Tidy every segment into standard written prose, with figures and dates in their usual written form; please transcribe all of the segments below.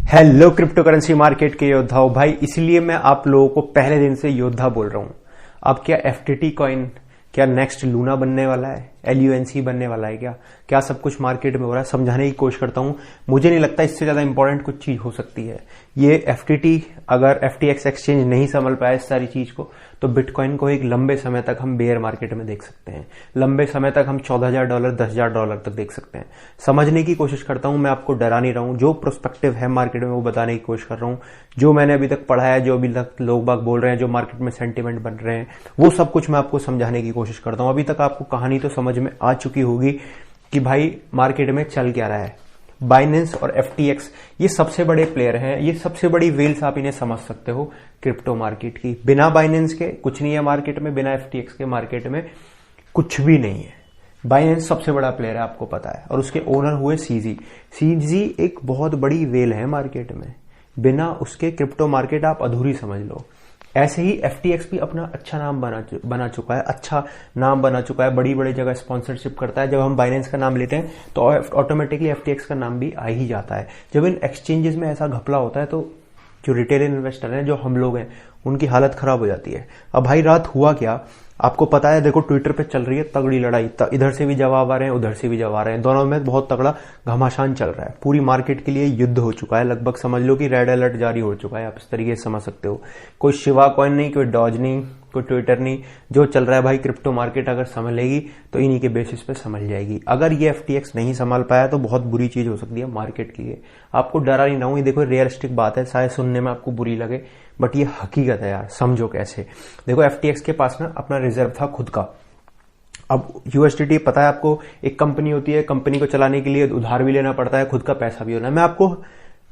Hello crypto currency market के योद्धाओं भाई, इसलिए मैं आप लोगों को पहले दिन से योद्धा बोल रहा हूं। अब क्या एफटीटी कॉइन क्या नेक्स्ट लूना बनने वाला है, LUNC बनने वाला है, क्या सब कुछ मार्केट में हो रहा है, समझाने की कोशिश करता हूं। मुझे नहीं लगता इससे ज्यादा इंपॉर्टेंट कुछ चीज हो सकती है। ये एफटीटी अगर FTX एक्सचेंज नहीं संभल पाया इस सारी चीज को, तो बिटकॉइन को एक लंबे समय तक हम बेयर मार्केट में देख सकते हैं। लंबे समय तक हम $14,000 $10,000 तक देख सकते हैं। समझने की कोशिश करता हूं, मैं आपको डरा नहीं रहा हूं। जो प्रोस्पेक्टिव है मार्केट में वो बताने की कोशिश कर रहा हूं। जो मैंने अभी तक पढ़ा है, जो अभी तक लोग बाग बोल रहे हैं, जो मार्केट में सेंटिमेंट बन रहे हैं, वो सब कुछ मैं आपको समझाने की कोशिश करता हूं। अभी तक आपको कहानी तो समझ में आ चुकी होगी कि भाई मार्केट में चल क्या रहा है। बाइनेंस और FTX ये सबसे बड़े प्लेयर हैं, ये सबसे बड़ी वेल्स आप इन्हें समझ सकते हो क्रिप्टो मार्केट की। बिना बाइनेंस के कुछ नहीं है मार्केट में, बिना FTX के मार्केट में कुछ भी नहीं है। बाइनेंस सबसे बड़ा प्लेयर है, आपको पता है, और उसके ओनर हुए CZ एक बहुत बड़ी वेल है मार्केट में। बिना उसके क्रिप्टो मार्केट आप अधूरी समझ लो। ऐसे ही FTX भी अपना अच्छा नाम बना चुका है, अच्छा नाम बना चुका है, बड़ी बड़ी जगह स्पॉन्सरशिप करता है। जब हम बाइनेंस का नाम लेते हैं तो ऑटोमेटिकली FTX का नाम भी आ ही जाता है। जब इन एक्सचेंजेस में ऐसा घपला होता है तो जो रिटेल इन्वेस्टर हैं, जो हम लोग हैं, उनकी हालत खराब हो जाती है। अब भाई रात हुआ क्या, आपको पता है, देखो ट्विटर पे चल रही है तगड़ी लड़ाई। इधर से भी जवाब आ रहे हैं, उधर से भी जवाब आ रहे हैं, दोनों में बहुत तगड़ा घमासान चल रहा है। पूरी मार्केट के लिए युद्ध हो चुका है, लगभग समझ लो कि रेड अलर्ट जारी हो चुका है। आप इस तरीके से समझ सकते हो। कोई शिवा कॉइन नहीं, कोई डॉज नहीं, कोई ट्विटर नहीं, जो चल रहा है भाई क्रिप्टो मार्केट अगर संभलेगी तो इन्हीं के बेसिस पे संभल जाएगी। अगर ये FTX नहीं संभाल पाया तो बहुत बुरी चीज हो सकती है मार्केट के लिए। आपको डरा नहीं रहूं, ये देखो रियलिस्टिक बात है, शायद सुनने में आपको बुरी लगे, बट ये हकीकत है यार, समझो कैसे। देखो FTX के पास ना अपना रिजर्व था खुद का। अब USDT पता है आपको, एक कंपनी होती है, कंपनी को चलाने के लिए उधार भी लेना पड़ता है, खुद का पैसा भी होना है। मैं आपको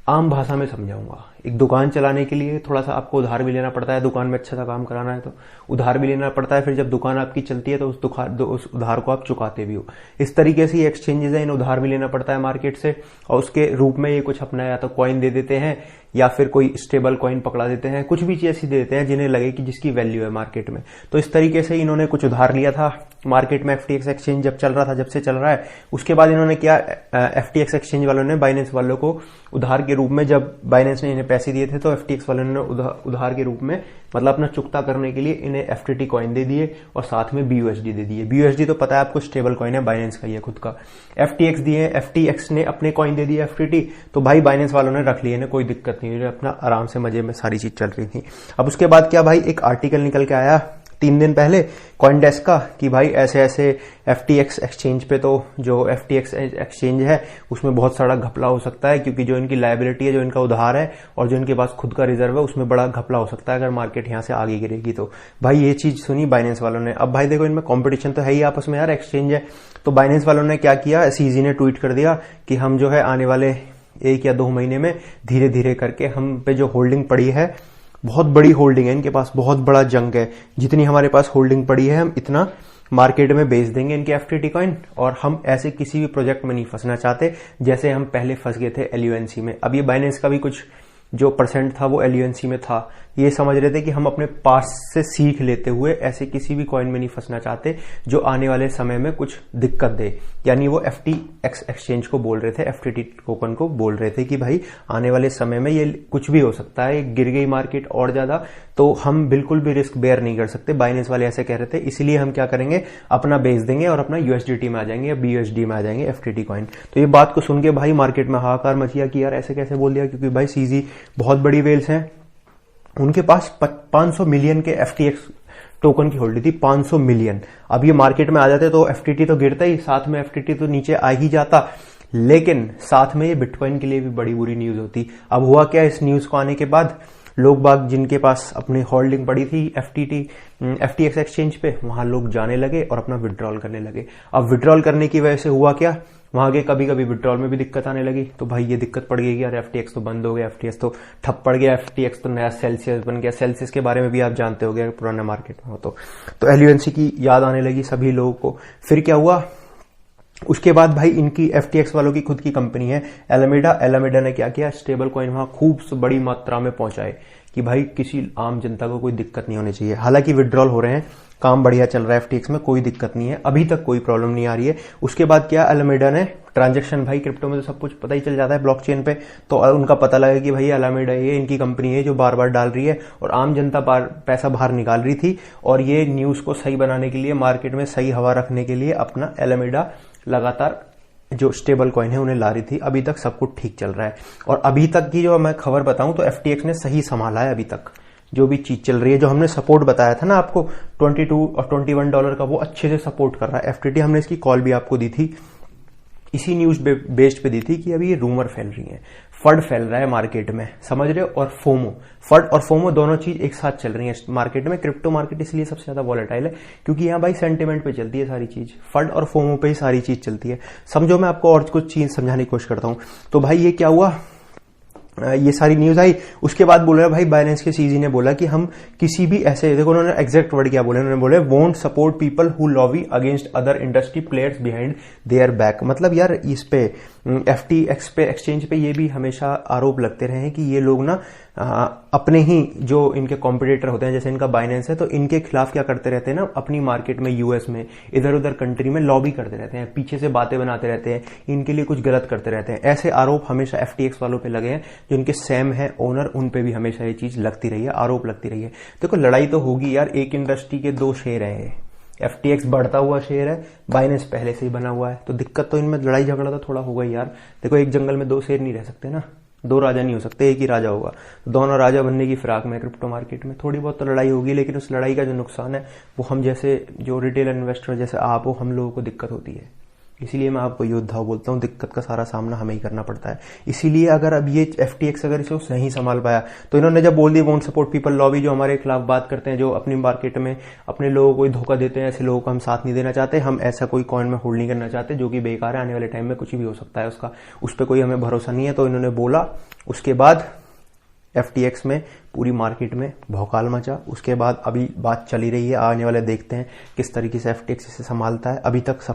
आम भाषा में समझाऊंगा। एक दुकान चलाने के लिए थोड़ा सा आपको उधार भी लेना पड़ता है, दुकान में अच्छा सा काम कराना है तो उधार भी लेना पड़ता है। फिर जब दुकान आपकी चलती है तो उस उधार को आप चुकाते भी हो। इस तरीके से ये एक्सचेंजेस है, इन उधार भी लेना पड़ता है मार्केट से, और उसके रूप में ये कुछ अपना या तो कॉइन दे देते हैं या फिर कोई स्टेबल कॉइन पकड़ा देते हैं, कुछ भी चीज ऐसी दे देते हैं जिन्हें लगे कि जिसकी वैल्यू है मार्केट में। तो इस तरीके से इन्होंने कुछ उधार लिया था मार्केट में। FTX एक्सचेंज जब चल रहा था, जब से चल रहा है, उसके बाद इन्होंने क्या, FTX एक्सचेंज वालों ने बाइनेंस वालों को उधार के रूप में, जब बाइनेंस ने इन्हें पैसे दिए थे तो FTX वालों ने उधार के रूप में, मतलब अपना चुकता करने के लिए इन्हें FTT कॉइन दे दिए और साथ में BUSD दे दिए। BUSD तो पता है आपको स्टेबल कॉइन है, बाइनेंस का ही है खुद का। FTX दिए, FTX ने अपने कॉइन दे दिए FTT, तो भाई बाइनेंस वालों ने रख लिए, कोई दिक्कत नहीं, अपना आराम से मजे में सारी चीज चल रही थी। अब उसके बाद क्या भाई, एक आर्टिकल निकल के आया 3 दिन पहले कॉइनडेस्क का कि भाई ऐसे ऐसे FTX एक्सचेंज पे, तो जो FTX एक्सचेंज है उसमें बहुत सारा घपला हो सकता है, क्योंकि जो इनकी लायबिलिटी है, जो इनका उधार है और जो इनके पास खुद का रिजर्व है, उसमें बड़ा घपला हो सकता है अगर मार्केट यहां से आगे गिरेगी तो। भाई ये चीज सुनी बाइनेंस वालों ने। अब भाई देखो, इनमें कॉम्पिटिशन तो है ही आपस में यार, एक्सचेंज है। तो बाइनेंस वालों ने क्या किया, CZ ने ट्वीट कर दिया कि हम जो है आने वाले 1 या 2 महीने में धीरे धीरे करके हम पे जो होल्डिंग पड़ी है, बहुत बड़ी होल्डिंग है इनके पास, बहुत बड़ा जंग है, जितनी हमारे पास होल्डिंग पड़ी है हम इतना मार्केट में बेच देंगे इनके FTT कॉइन, और हम ऐसे किसी भी प्रोजेक्ट में नहीं फंसना चाहते जैसे हम पहले फंस गए थे LUNC में। अब ये बाइनेंस का भी कुछ जो परसेंट था वो LUNC में था। ये समझ रहे थे कि हम अपने पास से सीख लेते हुए ऐसे किसी भी कॉइन में नहीं फंसना चाहते जो आने वाले समय में कुछ दिक्कत दे। यानी वो FTX एक्सचेंज को बोल रहे थे, FTT टोकन को बोल रहे थे कि भाई आने वाले समय में ये कुछ भी हो सकता है, गिर गई मार्केट और ज्यादा, तो हम बिल्कुल भी रिस्क बेयर नहीं कर सकते। बाइनेंस वाले ऐसे कह रहे थे, इसलिए हम क्या करेंगे, अपना बेच देंगे और अपना USDT में आ जाएंगे या BUSD में आ जाएंगे FTT कॉइन। तो ये बात को सुन के भाई मार्केट में हाहाकार मचिया कि यार ऐसे कैसे बोल दिया, क्योंकि भाई CZ बहुत बड़ी वेल्स हैं, उनके पास 500 मिलियन के FTX टोकन की होल्डिंग थी, 500 मिलियन। अब ये मार्केट में आ जाते तो FTT तो गिरता ही, साथ में FTT तो नीचे आ ही जाता, लेकिन साथ में ये बिटकॉइन के लिए भी बड़ी बुरी न्यूज होती। अब हुआ क्या, इस न्यूज को आने के बाद लोग बाग जिनके पास अपनी होल्डिंग पड़ी थी FTX एक्सचेंज पे, वहां लोग जाने लगे और अपना विड्रॉल करने लगे। अब विड्रॉल करने की वजह से हुआ क्या, वहां के कभी कभी विड्रॉल में भी दिक्कत आने लगी। तो भाई ये दिक्कत पड़ गई कि यार FTX तो बंद हो गया, FTX तो ठप पड़ गया, FTX तो नया सेल्सियस बन गया। सेल्सियस के बारे में भी आप जानते हो गए, पुराना मार्केट में हो तो LUNC की याद आने लगी सभी लोगों को। फिर क्या हुआ, उसके बाद भाई इनकी FTX वालों की खुद की कंपनी है एलामेडा ने क्या किया, स्टेबल कॉइन वहां खूब बड़ी मात्रा में पहुंचाए कि भाई किसी आम जनता को कोई दिक्कत नहीं होनी चाहिए। हालांकि विड्रॉल हो रहे हैं, काम बढ़िया चल रहा है FTX में, कोई दिक्कत नहीं है, अभी तक कोई प्रॉब्लम नहीं आ रही है। उसके बाद क्या, एलामेडा ने ट्रांजैक्शन भाई क्रिप्टो में तो सब कुछ पता ही चल जाता है ब्लॉकचेन पे, तो उनका पता लगा कि भाई अलामेडा ये इनकी कंपनी है जो बार बार डाल रही है और आम जनता पैसा बाहर निकाल रही थी, और ये न्यूज को सही बनाने के लिए, मार्केट में सही हवा रखने के लिए अपना अलामेडा लगातार जो स्टेबल कॉइन है उन्हें ला रही थी। अभी तक सब कुछ ठीक चल रहा है, और अभी तक की जो मैं खबर बताऊं तो FTX ने सही संभाला है। अभी तक जो भी चीज चल रही है, जो हमने सपोर्ट बताया था ना आपको 22 और $21 का, वो अच्छे से सपोर्ट कर रहा है। FTT हमने इसकी कॉल भी आपको दी थी, इसी न्यूज बेस्ड पे दी थी कि अभी ये रूमर फैल रही है, फड फैल रहा है मार्केट में, समझ रहे हो। और फोमो, फड और फोमो दोनों चीज एक साथ चल रही है मार्केट में। क्रिप्टो मार्केट इसलिए सबसे ज्यादा वॉलेटाइल है क्योंकि यहाँ भाई सेंटिमेंट पे चलती है सारी चीज, फड और फोमो पे ही सारी चीज चलती है। समझो, मैं आपको और कुछ चीज समझाने की कोशिश करता हूं। तो भाई ये क्या हुआ, ये सारी न्यूज आई, उसके बाद बोल रहे भाई बाइनेंस के सीजी ने बोला कि हम किसी भी ऐसे, देखो उन्होंने एग्जैक्ट वर्ड क्या बोले, उन्होंने बोले won't support people who lobby against other industry players behind there back. मतलब यार इस पे FTX पे, एक्सचेंज पे ये भी हमेशा आरोप लगते रहे हैं कि ये लोग ना अपने ही जो इनके कॉम्पिटिटर होते हैं, जैसे इनका बाइनेंस है, तो इनके खिलाफ क्या करते रहते हैं ना, अपनी मार्केट में US में इधर उधर कंट्री में लॉबी करते रहते हैं, पीछे से बातें बनाते रहते हैं, इनके लिए कुछ गलत करते रहते हैं। ऐसे आरोप हमेशा FTX वालों पे लगे हैं, जो इनके सैम है ओनर, उन पे भी हमेशा ये चीज लगती रही है, आरोप लगती रही है। देखो लड़ाई तो होगी यार, एक इंडस्ट्री के दो शेर हैं, FTX बढ़ता हुआ शेर है, बाइनेंस पहले से ही बना हुआ है, तो दिक्कत तो इनमें लड़ाई झगड़ा तो थोड़ा होगा यार। देखो एक जंगल में दो शेर नहीं रह सकते ना, दो राजा नहीं हो सकते, एक ही राजा होगा। दोनों राजा बनने की फिराक में क्रिप्टो मार्केट में थोड़ी बहुत तो लड़ाई होगी, लेकिन उस लड़ाई का जो नुकसान है वो हम जैसे जो रिटेल इन्वेस्टर जैसे आप हो, हम लोगों को दिक्कत होती है। इसीलिए मैं आपको योद्धा बोलता हूँ, दिक्कत का सारा सामना हमें ही करना पड़ता है। इसीलिए अगर अब ये FTX अगर इसे नहीं संभाल पाया, तो इन्होंने जब बोल दिया वोंट सपोर्ट पीपल लॉबी, जो हमारे खिलाफ बात करते हैं, जो अपनी मार्केट में अपने लोगों को धोखा देते हैं, ऐसे लोगों को हम साथ नहीं देना चाहते, हम ऐसा कोई कॉइन में होल्ड नहीं करना चाहते जो कि बेकार है, आने वाले टाइम में कुछ भी हो सकता है उसका, उस पर कोई हमें भरोसा नहीं है। तो इन्होंने बोला, उसके बाद FTX में पूरी मार्केट में भौकाल मचा। उसके बाद अभी बात चली रही है, आने वाले देखते हैं किस तरीके से FTX इसे संभालता है। अभी तक सब